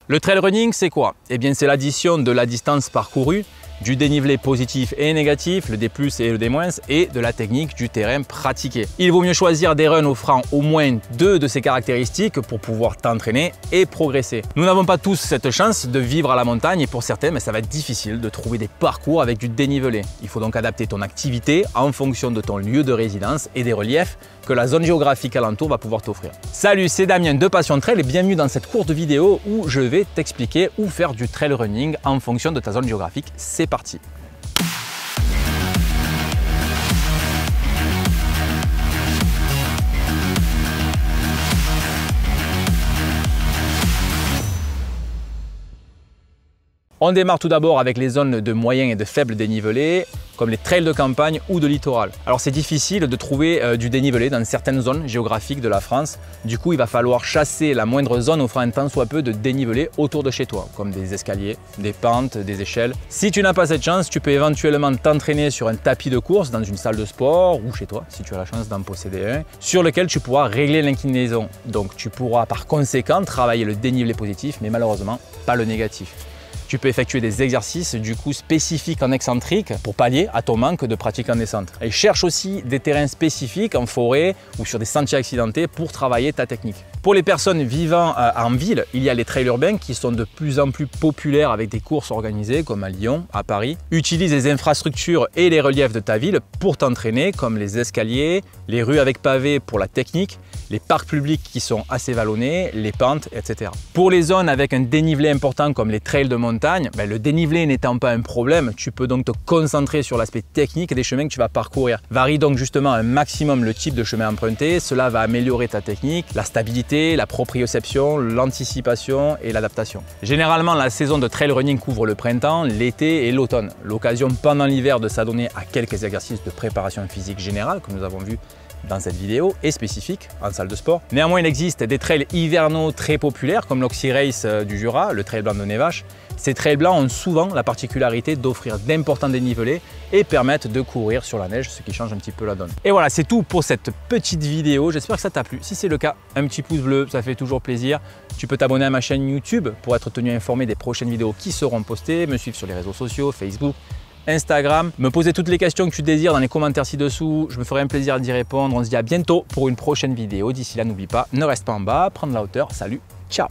Le trail running, c'est quoi? Eh bien, c'est l'addition de la distance parcourue, du dénivelé positif et négatif, le D+, et le D-, et de la technique du terrain pratiqué. Il vaut mieux choisir des runs offrant au moins 2 de ces caractéristiques pour pouvoir t'entraîner et progresser. Nous n'avons pas tous cette chance de vivre à la montagne et pour certains, ça va être difficile de trouver des parcours avec du dénivelé. Il faut donc adapter ton activité en fonction de ton lieu de résidence et des reliefs que la zone géographique alentour va pouvoir t'offrir. Salut, c'est Damien de Passion Trail et bienvenue dans cette courte vidéo où je vais t'expliquer où faire du trail running en fonction de ta zone géographique. C'est parti. On démarre tout d'abord avec les zones de moyen et de faible dénivelé, comme les trails de campagne ou de littoral. Alors c'est difficile de trouver du dénivelé dans certaines zones géographiques de la France. Du coup, il va falloir chasser la moindre zone offrant un tant soit peu de dénivelé autour de chez toi, comme des escaliers, des pentes, des échelles. Si tu n'as pas cette chance, tu peux éventuellement t'entraîner sur un tapis de course dans une salle de sport ou chez toi, si tu as la chance d'en posséder un, sur lequel tu pourras régler l'inclinaison. Donc tu pourras par conséquent travailler le dénivelé positif, mais malheureusement pas le négatif. Tu peux effectuer des exercices du coup spécifiques en excentrique pour pallier à ton manque de pratique en descente. Et cherche aussi des terrains spécifiques en forêt ou sur des sentiers accidentés pour travailler ta technique. Pour les personnes vivant en ville, il y a les trails urbains qui sont de plus en plus populaires avec des courses organisées comme à Lyon, à Paris. Utilise les infrastructures et les reliefs de ta ville pour t'entraîner comme les escaliers, les rues avec pavés pour la technique, les parcs publics qui sont assez vallonnés, les pentes, etc. Pour les zones avec un dénivelé important comme les trails de montagne, le dénivelé n'étant pas un problème, tu peux donc te concentrer sur l'aspect technique des chemins que tu vas parcourir. Varie donc justement un maximum le type de chemin emprunté, cela va améliorer ta technique, la stabilité, la proprioception, l'anticipation et l'adaptation. Généralement, la saison de trail running couvre le printemps, l'été et l'automne. L'occasion pendant l'hiver de s'adonner à quelques exercices de préparation physique générale, comme nous avons vu dans cette vidéo, est spécifique en salle de sport. Néanmoins, il existe des trails hivernaux très populaires comme l'Oxy Race du Jura, le trail blanc de Nevache. Ces trails blancs ont souvent la particularité d'offrir d'importants dénivelés et permettent de courir sur la neige, ce qui change un petit peu la donne. Et voilà, c'est tout pour cette petite vidéo. J'espère que ça t'a plu. Si c'est le cas, un petit pouce bleu, ça fait toujours plaisir. Tu peux t'abonner à ma chaîne YouTube pour être tenu informé des prochaines vidéos qui seront postées, me suivre sur les réseaux sociaux, Facebook, Instagram, me poser toutes les questions que tu désires dans les commentaires ci-dessous, je me ferai un plaisir d'y répondre. On se dit à bientôt pour une prochaine vidéo. D'ici là, n'oublie pas, ne reste pas en bas, prends de la hauteur. Salut, ciao!